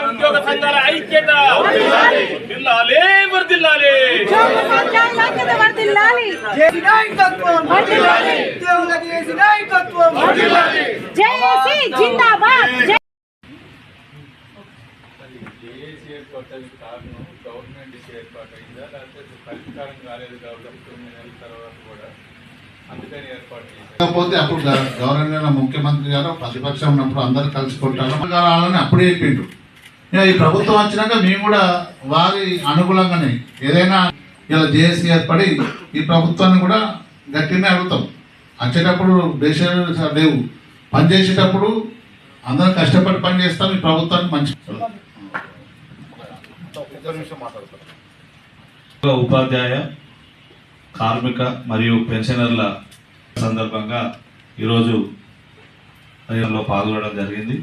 ఉద్యోగ సంఘాల ఐక్యత వర్ధిల్లాలి వర్ధిల్లాలి గవర్నమెంట్ ఏర్పాటు అయిందా లేకపోతే పరిష్కారం కాలేదు కాబట్టి 9 నెలల తర్వాత కూడా అందుకని ఏర్పాటు కాకపోతే అప్పుడు గవర్నర్ ముఖ్యమంత్రి గారు ప్రతిపక్షం ఉన్నప్పుడు అందరూ కలుసుకుంటారు అప్పుడే చెప్పిండ్రు. ఈ ప్రభుత్వం వచ్చినాక మేము కూడా వారి అనుకూలంగానే ఏదైనా ఇలా జేఏసీ ఏర్పడి ఈ ప్రభుత్వాన్ని కూడా గట్టినే అడుగుతాం. వచ్చేటప్పుడు దేశాలు లేవు, పనిచేసేటప్పుడు అందరం కష్టపడి పని చేస్తాం. ఈ ప్రభుత్వానికి మంచి ఉపాధ్యాయ కార్మిక మరియు పెన్షనర్ల సందర్భంగా ఈరోజు పాల్గొనడం జరిగింది.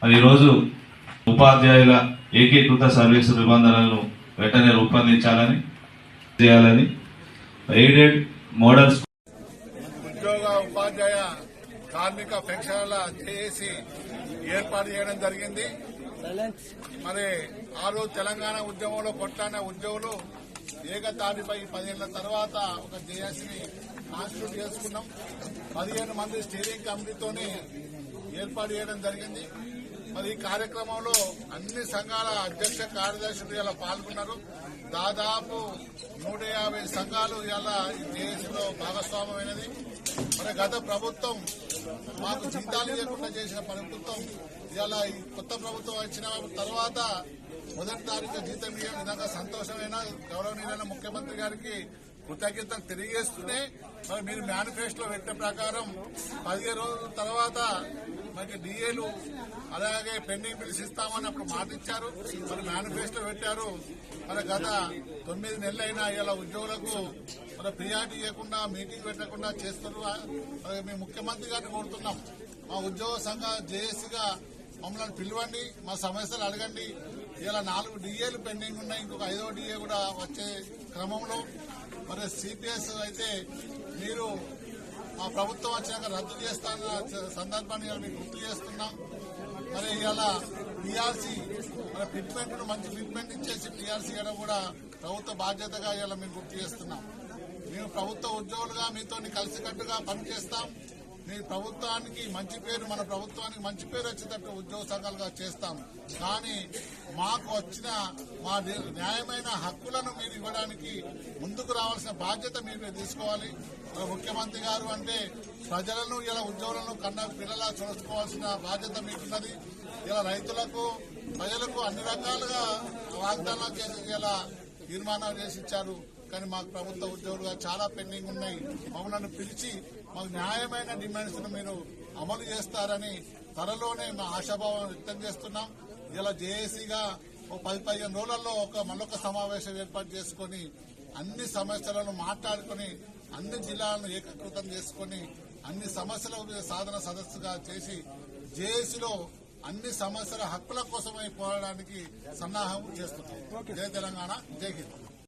మరి ఈరోజు ఉపాధ్యాయుల ఏకీకృత సర్వీసు నిబంధనలను వెంటనే రూపొందించాలని చేయాలని ఎయిడెడ్ మోడల్ ఉద్యోగ ఉపాధ్యాయ కార్మిక పెన్షనర్ల జేఏసీ ఏర్పాటు చేయడం జరిగింది. మరి ఆ రోజు తెలంగాణ ఉద్యమంలో కొట్లాడిన ఉద్యోగులు ఏకతాటిపై 10 ఏళ్ల తర్వాత ఒక జేఏసీని కాన్స్టిట్యూట్ చేసుకున్నాం. 15 మంది స్టీరింగ్ కమిటీతోని ఏర్పాటు చేయడం జరిగింది. మరి ఈ కార్యక్రమంలో అన్ని సంఘాల అధ్యక్ష కార్యదర్శులు ఇలా పాల్గొన్నారు. దాదాపు 150 సంఘాలు ఇలా ఈ జేఏసీలో భాగస్వామ్యమైనది. మరి గత ప్రభుత్వం మాకు జీతాలు ఇవ్వకుండా చేసిన ప్రభుత్వం ఇలా ఈ కొత్త ప్రభుత్వం వచ్చిన తర్వాత మొదటి తారీఖు జీతం ఇవ్వడం నిజంగా సంతోషమైన గౌరవనీయులైన ముఖ్యమంత్రి గారికి కృతజ్ఞతలు తెలియజేస్తూనే మరి మీరు మేనిఫెస్టోలో పెట్టిన ప్రకారం 15 రోజుల తర్వాత మనకి డిఏలు అలాగే పెండింగ్ బిల్స్ ఇస్తామని అప్పుడు మాట ఇచ్చారు. మరి మేనిఫెస్టో పెట్టారు. మరి గత 9 నెలలైనా ఇలా ఉద్యోగులకు మరి ప్రియారిటీ ఇవ్వకుండా మీటింగ్ పెట్టకుండా చేస్తున్నారు. మరి మేము ముఖ్యమంత్రి గారిని కోరుతున్నాం, మా ఉద్యోగ సంఘ జేఏసీగా మమ్మల్ని పిలవండి, మా సమస్యలు అడగండి. ఇలా 4 డిఏలు పెండింగ్ ఉన్నాయి, ఇంకొక 5వ డిఏ కూడా వచ్చే క్రమంలో మరి సిపిఎస్ అయితే మీరు మా ప్రభుత్వం వచ్చాక రద్దు చేస్తాన్న సందర్భాన్ని మీకు గుర్తు చేస్తున్నాం. మరి ఇలా టీఆర్సీ మన ఫిట్మెంట్ మంచి ఫిట్మెంట్ ఇచ్చేసి టీఆర్సీ ఇవ్వడం కూడా ప్రభుత్వ బాధ్యతగా ఇలా మేము గుర్తు చేస్తున్నాం. మేము ప్రభుత్వ ఉద్యోగులుగా మీతో కలిసికట్టుగా పనిచేస్తాం. మీ ప్రభుత్వానికి మంచి పేరు, మన ప్రభుత్వానికి మంచి పేరు వచ్చేటట్టు ఉద్యోగ సంఘాలుగా చేస్తాం. కానీ మాకు వచ్చిన మా న్యాయమైన హక్కులను మీరు ఇవ్వడానికి ముందుకు రావాల్సిన బాధ్యత మీరు తీసుకోవాలి. ముఖ్యమంత్రి గారు అంటే ప్రజలను ఇలా ఉద్యోగులను కన్నా పిల్లలా చూసుకోవాల్సిన బాధ్యత మీకున్నది. ఇలా రైతులకు ప్రజలకు అన్ని రకాలుగా వాగ్దానాలు చేసి ఇలా తీర్మానాలు చేసి ఇచ్చారు. కానీ మాకు ప్రభుత్వ ఉద్యోగులుగా చాలా పెండింగ్ ఉన్నాయి. మమ్మల్ని పిలిచి మాకు న్యాయమైన డిమాండ్స్ ను మీరు అమలు చేస్తారని త్వరలోనే మా ఆశాభావం వ్యక్తం చేస్తున్నాం. ఇలా జేఏసీగా 10-15 రోజులలో మళ్ళొక సమావేశం ఏర్పాటు చేసుకుని అన్ని సమస్యలను మాట్లాడుకుని అన్ని జిల్లాలను ఏకీకృతం చేసుకుని అన్ని సమస్యల సాధన సదస్సుగా చేసి జేఏసీలో అన్ని సమస్యల హక్కుల కోసమై పోరాడడానికి సన్నాహం చేస్తున్నాం. జై తెలంగాణ, జై హింద్.